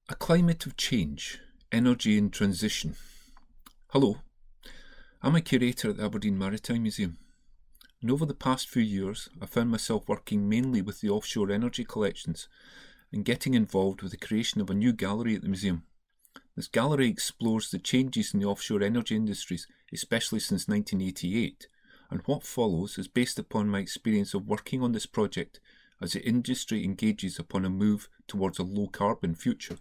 A climate of change, energy and transition. Hello, I'm a curator at the Aberdeen Maritime Museum, and over the past few years I found myself working mainly with the offshore energy collections and getting involved with the creation of a new gallery at the museum. This gallery explores the changes in the offshore energy industries, especially since 1988, and what follows is based upon my experience of working on this project as the industry engages upon a move towards a low-carbon future.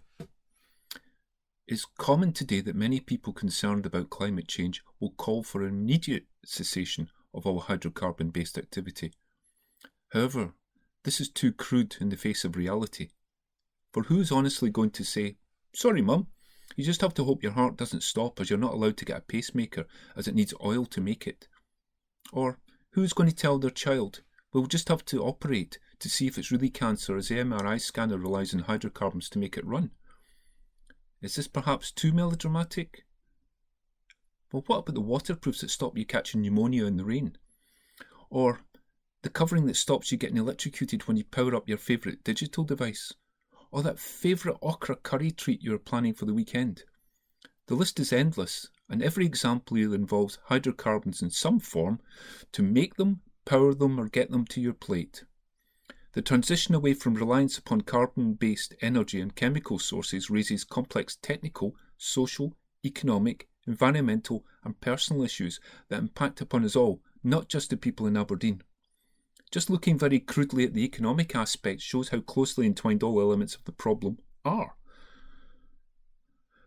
It's common today that many people concerned about climate change will call for an immediate cessation of all hydrocarbon-based activity. However, this is too crude in the face of reality. For who is honestly going to say, "Sorry, Mum, you just have to hope your heart doesn't stop as you're not allowed to get a pacemaker as it needs oil to make it"? Or who's going to tell their child, "We'll just have to operate to see if it's really cancer as the MRI scanner relies on hydrocarbons to make it run"? Is this perhaps too melodramatic? Well, what about the waterproofs that stop you catching pneumonia in the rain? Or the covering that stops you getting electrocuted when you power up your favourite digital device? Or that favourite okra curry treat you are planning for the weekend? The list is endless, and every example here involves hydrocarbons in some form to make them, power them, or get them to your plate. The transition away from reliance upon carbon-based energy and chemical sources raises complex technical, social, economic, environmental and personal issues that impact upon us all, not just the people in Aberdeen. Just looking very crudely at the economic aspect shows how closely entwined all elements of the problem are.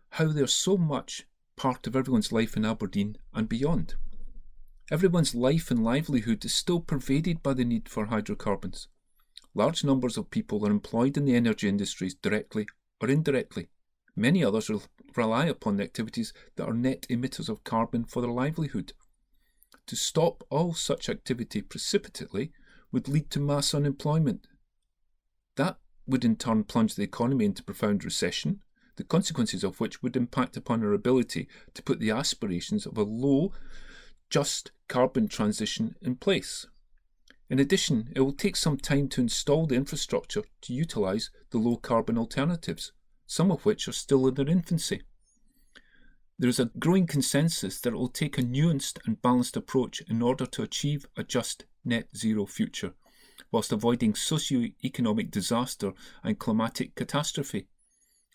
How they're so much part of everyone's life in Aberdeen and beyond. Everyone's life and livelihood is still pervaded by the need for hydrocarbons. Large numbers of people are employed in the energy industries directly or indirectly. Many others rely upon the activities that are net emitters of carbon for their livelihood. To stop all such activity precipitately would lead to mass unemployment. That would in turn plunge the economy into profound recession, the consequences of which would impact upon our ability to put the aspirations of a low, just carbon transition in place. In addition, it will take some time to install the infrastructure to utilise the low-carbon alternatives, some of which are still in their infancy. There is a growing consensus that it will take a nuanced and balanced approach in order to achieve a just net zero future, whilst avoiding socio-economic disaster and climatic catastrophe.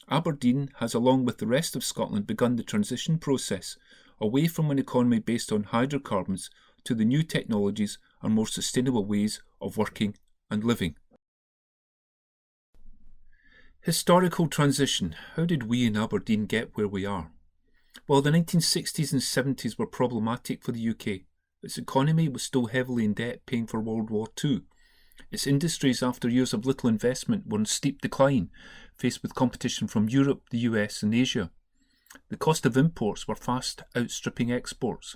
Aberdeen has, along with the rest of Scotland, begun the transition process away from an economy based on hydrocarbons to the new technologies and more sustainable ways of working and living. Historical transition. How did we in Aberdeen get where we are? Well, the 1960s and 70s were problematic for the UK. Its economy was still heavily in debt, paying for World War II. Its industries, after years of little investment, were in steep decline, faced with competition from Europe, the US and Asia. The cost of imports were fast outstripping exports.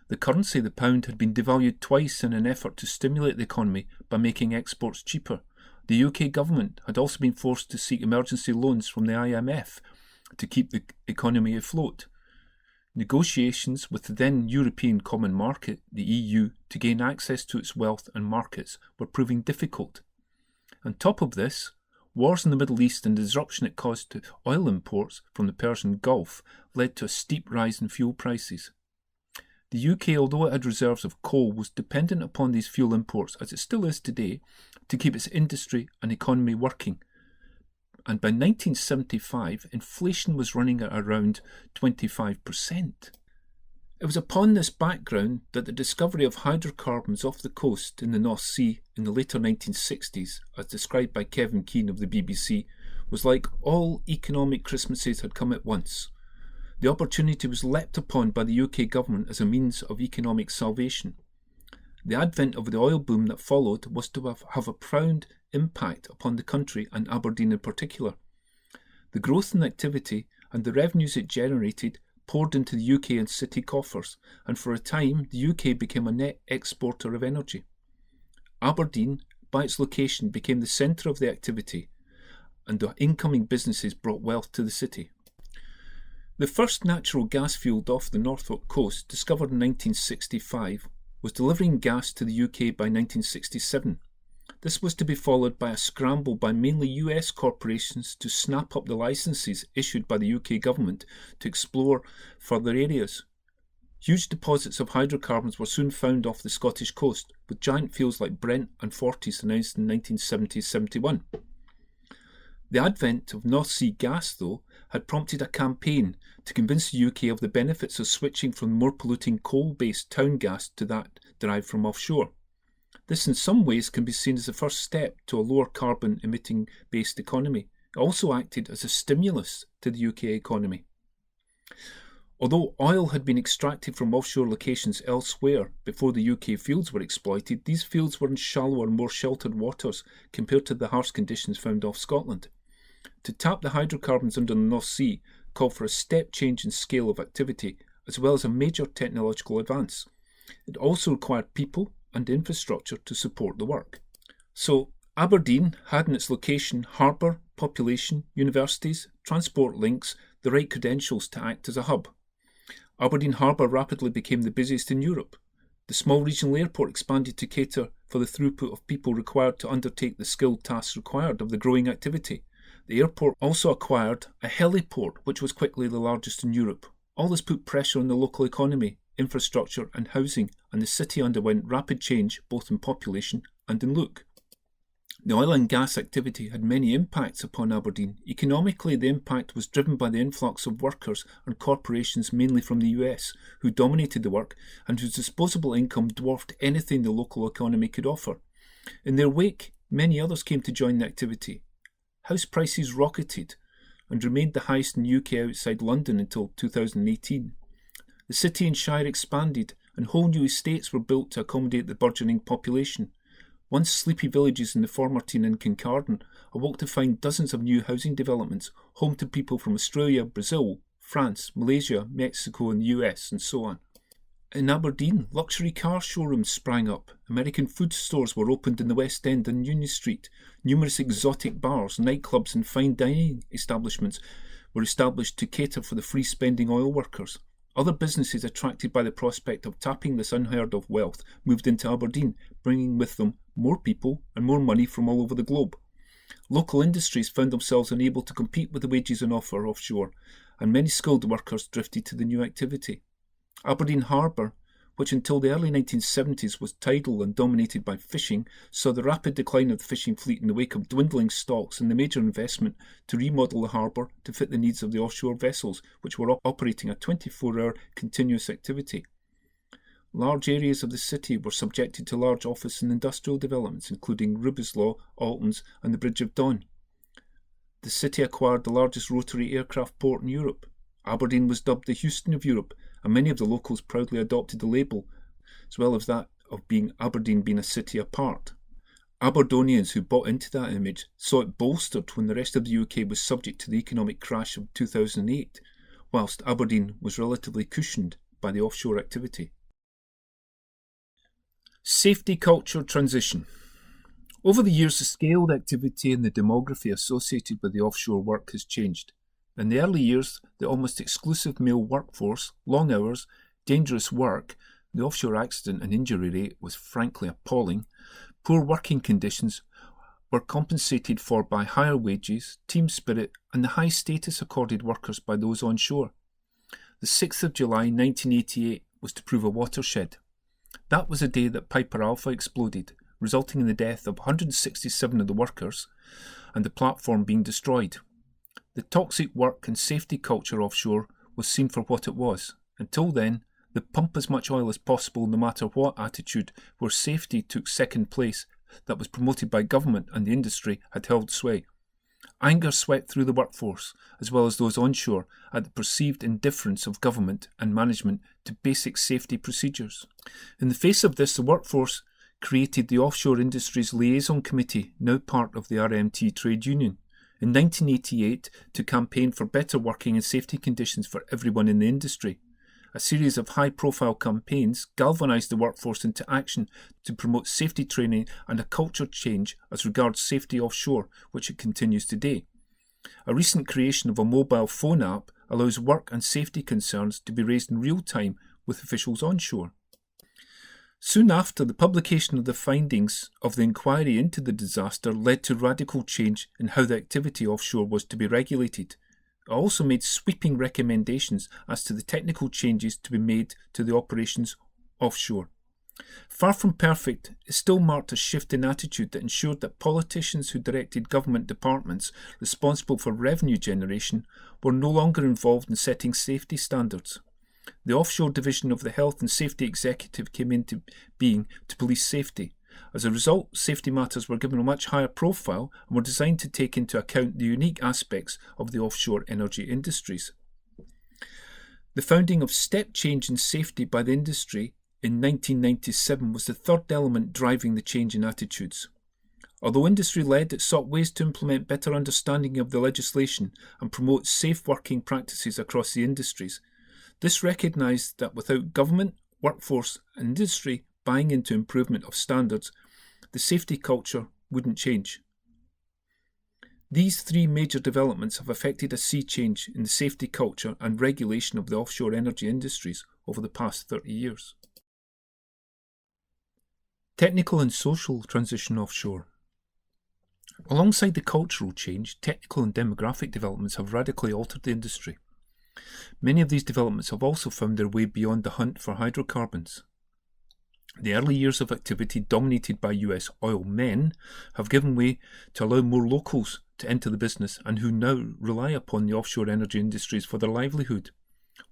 The currency, the pound, had been devalued twice in an effort to stimulate the economy by making exports cheaper. The UK government had also been forced to seek emergency loans from the IMF to keep the economy afloat. Negotiations with the then European Common Market, the EU, to gain access to its wealth and markets were proving difficult. On top of this, wars in the Middle East and the disruption it caused to oil imports from the Persian Gulf led to a steep rise in fuel prices. The UK, although it had reserves of coal, was dependent upon these fuel imports, as it still is today, to keep its industry and economy working. And by 1975, inflation was running at around 25%. It was upon this background that the discovery of hydrocarbons off the coast in the North Sea in the later 1960s, as described by Kevin Keane of the BBC, was like all economic Christmases had come at once. The opportunity was leapt upon by the UK government as a means of economic salvation. The advent of the oil boom that followed was to have a profound impact upon the country and Aberdeen in particular. The growth in activity and the revenues it generated poured into the UK and city coffers, and for a time the UK became a net exporter of energy. Aberdeen, by its location, became the centre of the activity, and the incoming businesses brought wealth to the city. The first natural gas field off the Norfolk coast, discovered in 1965, was delivering gas to the UK by 1967. This was to be followed by a scramble by mainly US corporations to snap up the licences issued by the UK government to explore further areas. Huge deposits of hydrocarbons were soon found off the Scottish coast, with giant fields like Brent and Forties announced in 1970-71. The advent of North Sea gas, though, had prompted a campaign to convince the UK of the benefits of switching from more polluting coal-based town gas to that derived from offshore. This in some ways can be seen as the first step to a lower carbon emitting based economy. It also acted as a stimulus to the UK economy. Although oil had been extracted from offshore locations elsewhere before the UK fields were exploited, these fields were in shallower, more sheltered waters compared to the harsh conditions found off Scotland. To tap the hydrocarbons under the North Sea called for a step change in scale of activity, as well as a major technological advance. It also required people and infrastructure to support the work. So, Aberdeen had in its location harbour, population, universities, transport links, the right credentials to act as a hub. Aberdeen Harbour rapidly became the busiest in Europe. The small regional airport expanded to cater for the throughput of people required to undertake the skilled tasks required of the growing activity. The airport also acquired a heliport, which was quickly the largest in Europe. All this put pressure on the local economy, infrastructure and housing, and the city underwent rapid change both in population and in look. The oil and gas activity had many impacts upon Aberdeen. Economically, the impact was driven by the influx of workers and corporations mainly from the US, who dominated the work and whose disposable income dwarfed anything the local economy could offer. In their wake, many others came to join the activity. House prices rocketed and remained the highest in UK outside London until 2018. The city and shire expanded and whole new estates were built to accommodate the burgeoning population. Once sleepy villages in the Formartine and Kincardine awoke to find dozens of new housing developments, home to people from Australia, Brazil, France, Malaysia, Mexico and the US, and so on. In Aberdeen, luxury car showrooms sprang up, American food stores were opened in the West End and Union Street, numerous exotic bars, nightclubs and fine dining establishments were established to cater for the free-spending oil workers. Other businesses attracted by the prospect of tapping this unheard-of wealth moved into Aberdeen, bringing with them more people and more money from all over the globe. Local industries found themselves unable to compete with the wages on offer offshore, and many skilled workers drifted to the new activity. Aberdeen Harbour, which until the early 1970s was tidal and dominated by fishing, saw the rapid decline of the fishing fleet in the wake of dwindling stocks and the major investment to remodel the harbour to fit the needs of the offshore vessels, which were operating a 24-hour continuous activity. Large areas of the city were subjected to large office and industrial developments, including Rubislaw, Altons and the Bridge of Don. The city acquired the largest rotary aircraft port in Europe. Aberdeen was dubbed the Houston of Europe, and many of the locals proudly adopted the label, as well as that of Aberdeen being a city apart. Aberdonians who bought into that image saw it bolstered when the rest of the UK was subject to the economic crash of 2008, whilst Aberdeen was relatively cushioned by the offshore activity. Safety culture transition. Over the years, the scale of activity and the demography associated with the offshore work has changed. In the early years, the almost exclusive male workforce, long hours, dangerous work, the offshore accident and injury rate was frankly appalling. Poor working conditions were compensated for by higher wages, team spirit, and the high status accorded workers by those on shore. The 6th of July 1988 was to prove a watershed. That was the day that Piper Alpha exploded, resulting in the death of 167 of the workers and the platform being destroyed. The toxic work and safety culture offshore was seen for what it was. Until then, the pump as much oil as possible no matter what attitude, where safety took second place, that was promoted by government and the industry, had held sway. Anger swept through the workforce, as well as those onshore, at the perceived indifference of government and management to basic safety procedures. In the face of this, the workforce created the Offshore Industries Liaison Committee, now part of the RMT trade union, in 1988 to campaign for better working and safety conditions for everyone in the industry. A series of high-profile campaigns galvanised the workforce into action to promote safety training and a culture change as regards safety offshore, which it continues today. A recent creation of a mobile phone app allows work and safety concerns to be raised in real time with officials onshore. Soon after, the publication of the findings of the inquiry into the disaster led to radical change in how the activity offshore was to be regulated. It also made sweeping recommendations as to the technical changes to be made to the operations offshore. Far from perfect, it still marked a shift in attitude that ensured that politicians who directed government departments responsible for revenue generation were no longer involved in setting safety standards. The offshore division of the Health and Safety Executive came into being to police safety. As a result, safety matters were given a much higher profile and were designed to take into account the unique aspects of the offshore energy industries. The founding of step change in safety by the industry in 1997 was the third element driving the change in attitudes. Although industry-led, it sought ways to implement better understanding of the legislation and promote safe working practices across the industries. This recognised that without government, workforce and industry buying into improvement of standards, the safety culture wouldn't change. These three major developments have affected a sea change in the safety culture and regulation of the offshore energy industries over the past 30 years. Technical and social transition offshore. Alongside the cultural change, technical and demographic developments have radically altered the industry. Many of these developments have also found their way beyond the hunt for hydrocarbons. The early years of activity dominated by US oil men have given way to allow more locals to enter the business and who now rely upon the offshore energy industries for their livelihood.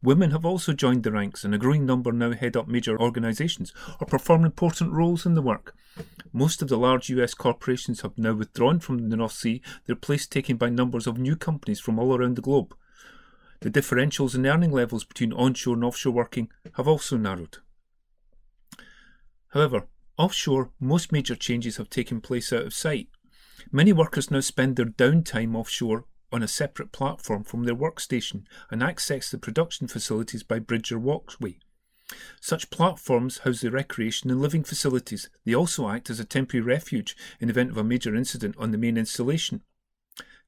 Women have also joined the ranks, and a growing number now head up major organisations or perform important roles in the work. Most of the large US corporations have now withdrawn from the North Sea, their place taken by numbers of new companies from all around the globe. The differentials in earning levels between onshore and offshore working have also narrowed. However, offshore, most major changes have taken place out of sight. Many workers now spend their downtime offshore on a separate platform from their workstation and access the production facilities by bridge or walkway. Such platforms house the recreation and living facilities. They also act as a temporary refuge in the event of a major incident on the main installation.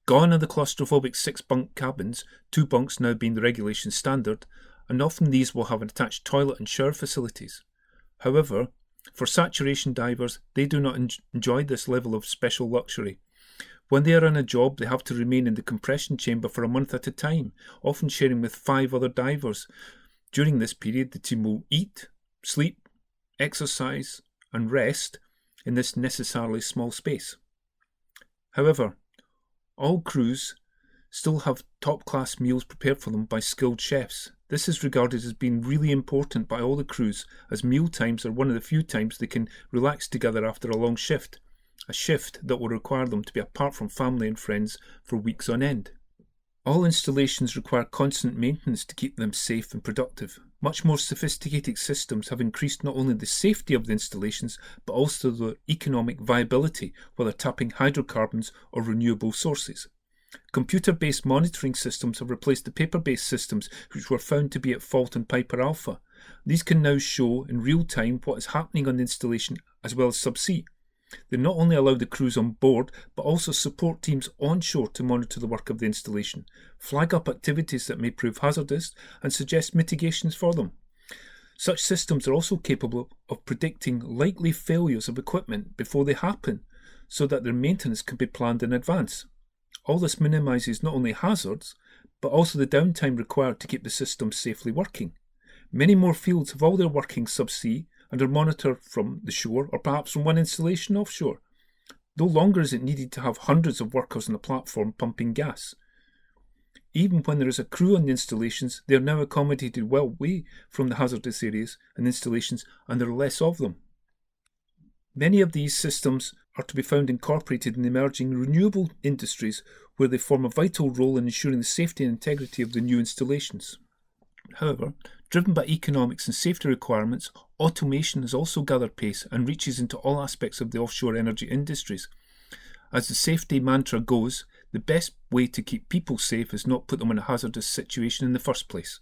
Gone are the claustrophobic 6-bunk cabins, 2 bunks now being the regulation standard, and often these will have an attached toilet and shower facilities. However, for saturation divers, they do not enjoy this level of special luxury. When they are on a job, they have to remain in the compression chamber for a month at a time, often sharing with 5 other divers. During this period, the team will eat, sleep, exercise, and rest in this necessarily small space. However, all crews still have top-class meals prepared for them by skilled chefs. This is regarded as being really important by all the crews, as meal times are one of the few times they can relax together after a long shift, a shift that will require them to be apart from family and friends for weeks on end. All installations require constant maintenance to keep them safe and productive. Much more sophisticated systems have increased not only the safety of the installations, but also their economic viability, whether tapping hydrocarbons or renewable sources. Computer-based monitoring systems have replaced the paper-based systems which were found to be at fault in Piper Alpha. These can now show in real time what is happening on the installation as well as subsea. They not only allow the crews on board, but also support teams onshore to monitor the work of the installation, flag up activities that may prove hazardous, and suggest mitigations for them. Such systems are also capable of predicting likely failures of equipment before they happen, so that their maintenance can be planned in advance. All this minimises not only hazards, but also the downtime required to keep the system safely working. Many more fields have all their workings subsea and are monitored from the shore or perhaps from one installation offshore. No longer is it needed to have hundreds of workers on a platform pumping gas. Even when there is a crew on the installations, they are now accommodated well away from the hazardous areas and installations, and there are less of them. Many of these systems are to be found incorporated in emerging renewable industries, where they form a vital role in ensuring the safety and integrity of the new installations. However, driven by economics and safety requirements, automation has also gathered pace and reaches into all aspects of the offshore energy industries. As the safety mantra goes, the best way to keep people safe is not put them in a hazardous situation in the first place.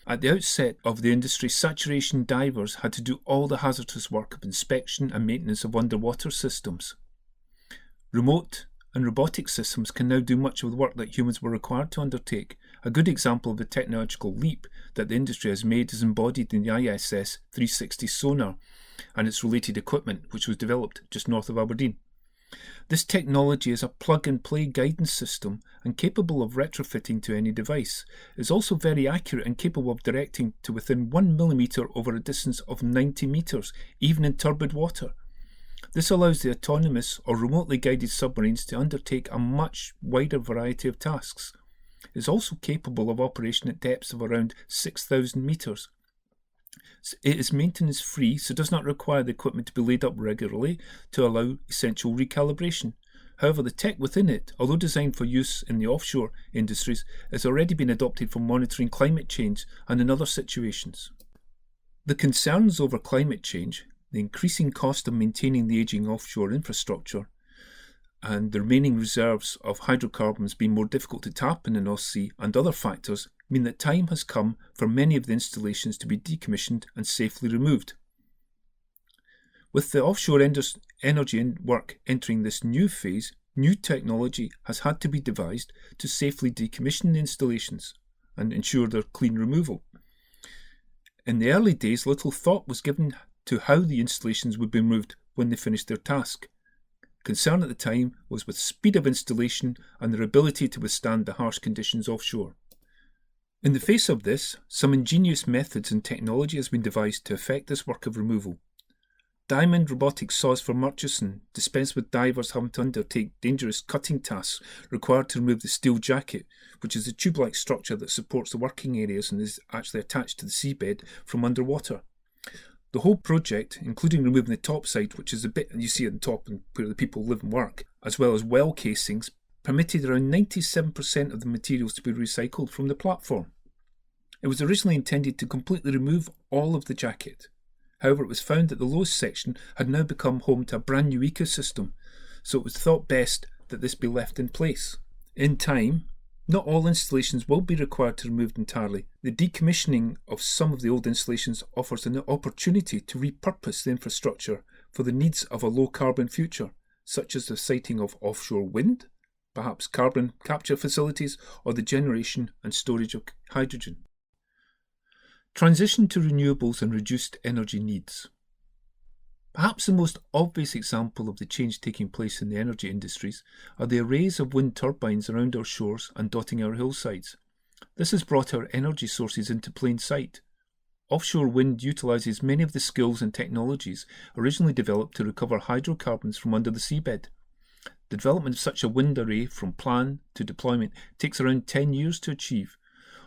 At the outset of the industry, saturation divers had to do all the hazardous work of inspection and maintenance of underwater systems. Remote and robotic systems can now do much of the work that humans were required to undertake. A good example of the technological leap that the industry has made is embodied in the ISS 360 sonar. and its related equipment, which was developed just north of Aberdeen. This technology is a plug-and-play guidance system and capable of retrofitting to any device. It is also very accurate and capable of directing to within 1 millimetre over a distance of 90 metres, even in turbid water. This allows the autonomous or remotely guided submarines to undertake a much wider variety of tasks. It is also capable of operation at depths of around 6,000 metres. It is maintenance free, so does not require the equipment to be laid up regularly to allow essential recalibration. However, the tech within it, although designed for use in the offshore industries, has already been adopted for monitoring climate change and in other situations. The concerns over climate change, the increasing cost of maintaining the ageing offshore infrastructure, and the remaining reserves of hydrocarbons being more difficult to tap in the North Sea and other factors mean that time has come for many of the installations to be decommissioned and safely removed. With the offshore energy work entering this new phase, new technology has had to be devised to safely decommission the installations and ensure their clean removal. In the early days, little thought was given to how the installations would be removed when they finished their task. Concern at the time was with speed of installation and their ability to withstand the harsh conditions offshore. In the face of this, some ingenious methods and technology has been devised to effect this work of removal. Diamond robotic saws for Murchison dispense with divers having to undertake dangerous cutting tasks required to remove the steel jacket, which is a tube-like structure that supports the working areas and is actually attached to the seabed from underwater. The whole project, including removing the topside, which is the bit you see at the top and where the people live and work, as well as well casings, permitted around 97% of the materials to be recycled from the platform. It was originally intended to completely remove all of the jacket. However, it was found that the lowest section had now become home to a brand new ecosystem, so it was thought best that this be left in place. In time, not all installations will be required to be removed entirely. The decommissioning of some of the old installations offers an opportunity to repurpose the infrastructure for the needs of a low-carbon future, such as the siting of offshore wind, perhaps carbon capture facilities, or the generation and storage of hydrogen. Transition to renewables and reduced energy needs. Perhaps the most obvious example of the change taking place in the energy industries are the arrays of wind turbines around our shores and dotting our hillsides. This has brought our energy sources into plain sight. Offshore wind utilises many of the skills and technologies originally developed to recover hydrocarbons from under the seabed. The development of such a wind array from plan to deployment takes around 10 years to achieve.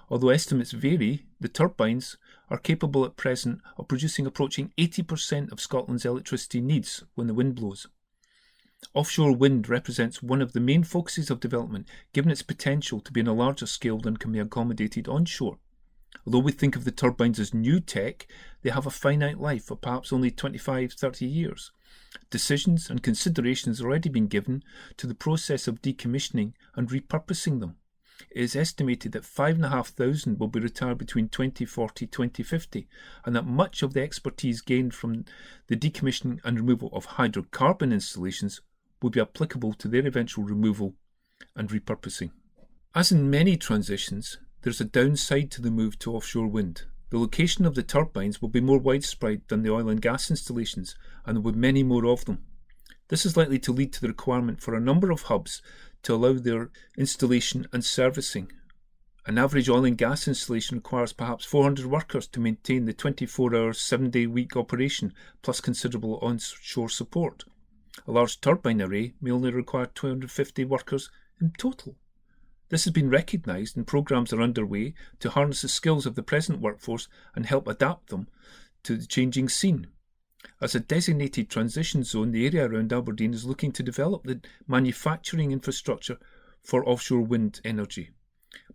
Although estimates vary, the turbines are capable at present of producing approaching 80% of Scotland's electricity needs when the wind blows. Offshore wind represents one of the main focuses of development, given its potential to be on a larger scale than can be accommodated onshore. Although we think of the turbines as new tech, they have a finite life of perhaps only 25-30 years. Decisions and considerations have already been given to the process of decommissioning and repurposing them. It is estimated that 5,500 will be retired between 2040-2050, and that much of the expertise gained from the decommissioning and removal of hydrocarbon installations will be applicable to their eventual removal and repurposing. As in many transitions, there is a downside to the move to offshore wind. The location of the turbines will be more widespread than the oil and gas installations, and there will be many more of them. This is likely to lead to the requirement for a number of hubs to allow their installation and servicing. An average oil and gas installation requires perhaps 400 workers to maintain the 24-hour, 7-day-week operation, plus considerable onshore support. A large turbine array may only require 250 workers in total. This has been recognised and programmes are underway to harness the skills of the present workforce and help adapt them to the changing scene. As a designated transition zone, the area around Aberdeen is looking to develop the manufacturing infrastructure for offshore wind energy.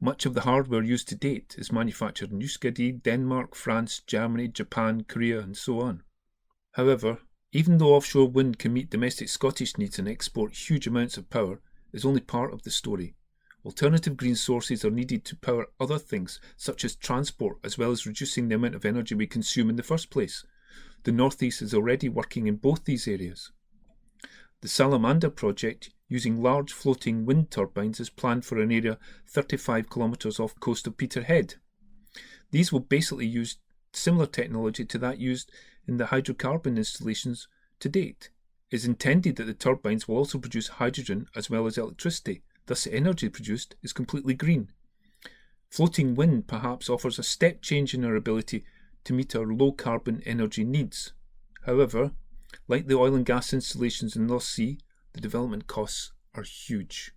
Much of the hardware used to date is manufactured in Euskadi, Denmark, France, Germany, Japan, Korea, and so on. However, even though offshore wind can meet domestic Scottish needs and export huge amounts of power, is only part of the story. Alternative green sources are needed to power other things, such as transport, as well as reducing the amount of energy we consume in the first place. The North East is already working in both these areas. The Salamander project, using large floating wind turbines, is planned for an area 35 kilometres off the coast of Peterhead. These will basically use similar technology to that used in the hydrocarbon installations to date. It is intended that the turbines will also produce hydrogen as well as electricity, thus the energy produced is completely green. Floating wind perhaps offers a step change in our ability to meet our low-carbon energy needs. However, like the oil and gas installations in the North Sea, the development costs are huge.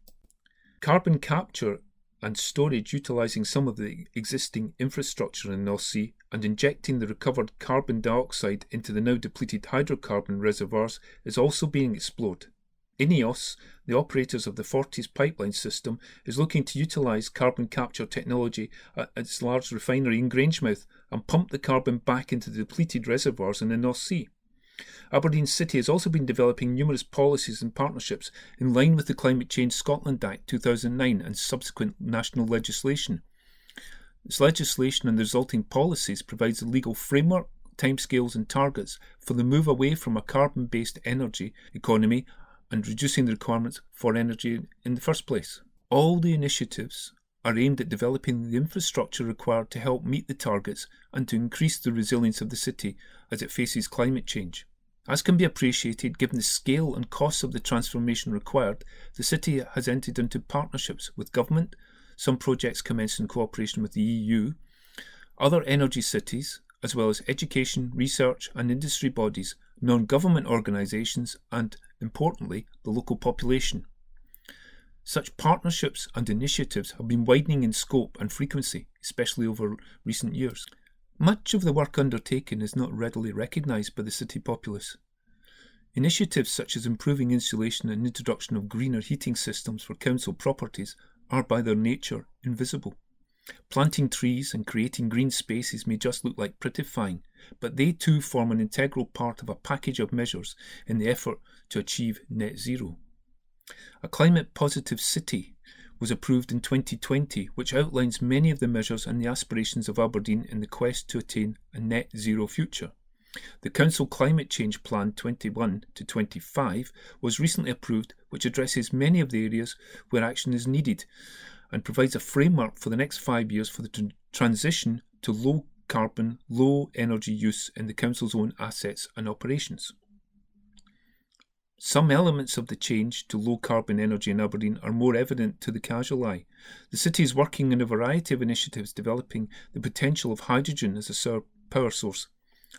Carbon capture and storage utilising some of the existing infrastructure in the North Sea and injecting the recovered carbon dioxide into the now depleted hydrocarbon reservoirs is also being explored. INEOS, the operators of the Forties pipeline system, is looking to utilise carbon capture technology at its large refinery in Grangemouth and pump the carbon back into the depleted reservoirs in the North Sea. Aberdeen City has also been developing numerous policies and partnerships in line with the Climate Change Scotland Act 2009 and subsequent national legislation. This legislation and the resulting policies provides a legal framework, timescales and targets for the move away from a carbon-based energy economy and reducing the requirements for energy in the first place. All the initiatives are aimed at developing the infrastructure required to help meet the targets and to increase the resilience of the city as it faces climate change. As can be appreciated, given the scale and costs of the transformation required, the city has entered into partnerships with government, some projects commenced in cooperation with the EU, other energy cities, as well as education, research and industry bodies, non-government organisations and, importantly, the local population. Such partnerships and initiatives have been widening in scope and frequency, especially over recent years. Much of the work undertaken is not readily recognised by the city populace. Initiatives such as improving insulation and introduction of greener heating systems for council properties are by their nature invisible. Planting trees and creating green spaces may just look like prettifying, but they too form an integral part of a package of measures in the effort to achieve net zero. A climate-positive city was approved in 2020, which outlines many of the measures and the aspirations of Aberdeen in the quest to attain a net zero future. The Council Climate Change Plan 21 to 25 was recently approved, which addresses many of the areas where action is needed and provides a framework for the next 5 years for the transition to low carbon, low energy use in the Council's own assets and operations. Some elements of the change to low-carbon energy in Aberdeen are more evident to the casual eye. The city is working on a variety of initiatives developing the potential of hydrogen as a power source.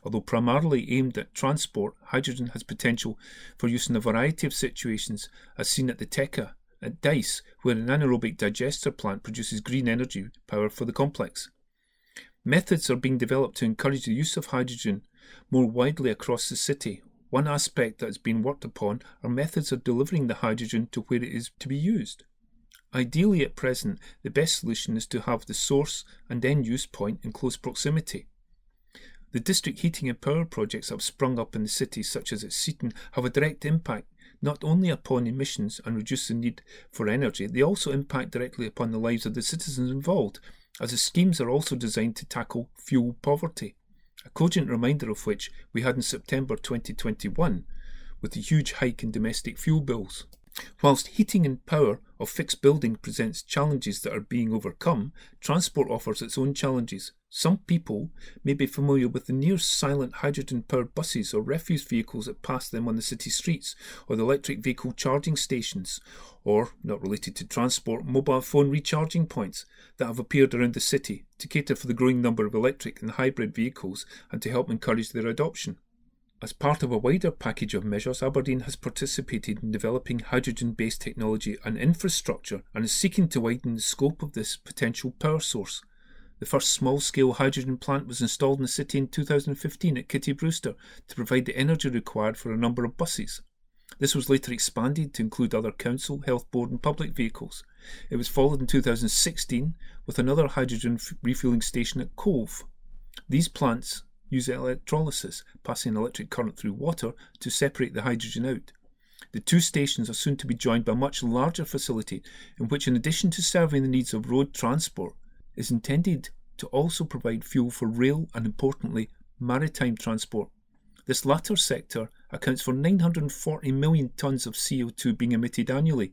Although primarily aimed at transport, hydrogen has potential for use in a variety of situations, as seen at the TECA at Dice, where an anaerobic digester plant produces green energy power for the complex. Methods are being developed to encourage the use of hydrogen more widely across the city. One aspect that has been worked upon are methods of delivering the hydrogen to where it is to be used. Ideally at present, the best solution is to have the source and end-use point in close proximity. The district heating and power projects that have sprung up in the city, such as at Seaton, have a direct impact not only upon emissions and reduce the need for energy, they also impact directly upon the lives of the citizens involved, as the schemes are also designed to tackle fuel poverty. A cogent reminder of which we had in September 2021 with the huge hike in domestic fuel bills. Whilst heating and power of fixed buildings presents challenges that are being overcome, transport offers its own challenges. Some people may be familiar with the near-silent hydrogen-powered buses or refuse vehicles that pass them on the city streets, or the electric vehicle charging stations, or, not related to transport, mobile phone recharging points that have appeared around the city to cater for the growing number of electric and hybrid vehicles and to help encourage their adoption. As part of a wider package of measures, Aberdeen has participated in developing hydrogen-based technology and infrastructure and is seeking to widen the scope of this potential power source. The first small-scale hydrogen plant was installed in the city in 2015 at Kitty Brewster to provide the energy required for a number of buses. This was later expanded to include other council, health board and public vehicles. It was followed in 2016 with another hydrogen refuelling station at Cove. These plants use electrolysis, passing electric current through water to separate the hydrogen out. The two stations are soon to be joined by a much larger facility in which, in addition to serving the needs of road transport, is intended to also provide fuel for rail and, importantly, maritime transport. This latter sector accounts for 940 million tonnes of CO2 being emitted annually,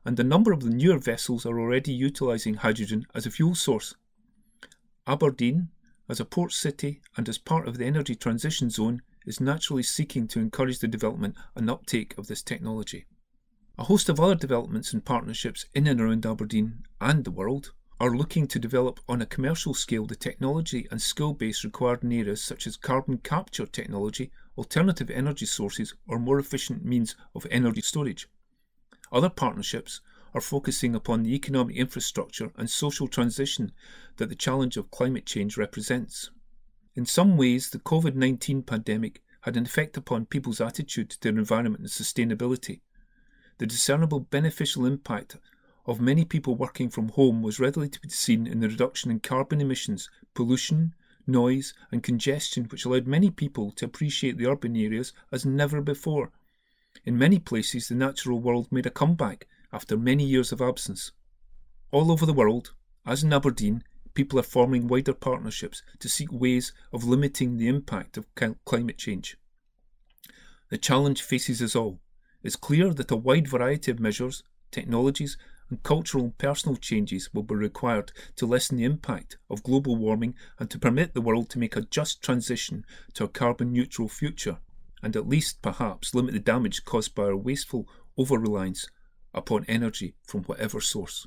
and a number of the newer vessels are already utilising hydrogen as a fuel source. Aberdeen, as a port city and as part of the energy transition zone, is naturally seeking to encourage the development and uptake of this technology. A host of other developments and partnerships in and around Aberdeen and the world are looking to develop on a commercial scale the technology and skill base required in areas such as carbon capture technology, alternative energy sources, or more efficient means of energy storage. Other partnerships are focusing upon the economic infrastructure and social transition that the challenge of climate change represents. In some ways, the COVID-19 pandemic had an effect upon people's attitude to their environment and sustainability. The discernible beneficial impact of many people working from home was readily to be seen in the reduction in carbon emissions, pollution, noise, and congestion, which allowed many people to appreciate the urban areas as never before. In many places, the natural world made a comeback after many years of absence. All over the world, as in Aberdeen, people are forming wider partnerships to seek ways of limiting the impact of climate change. The challenge faces us all. It's clear that a wide variety of measures, technologies, and cultural and personal changes will be required to lessen the impact of global warming and to permit the world to make a just transition to a carbon-neutral future, and at least, perhaps, limit the damage caused by our wasteful over-reliance upon energy from whatever source.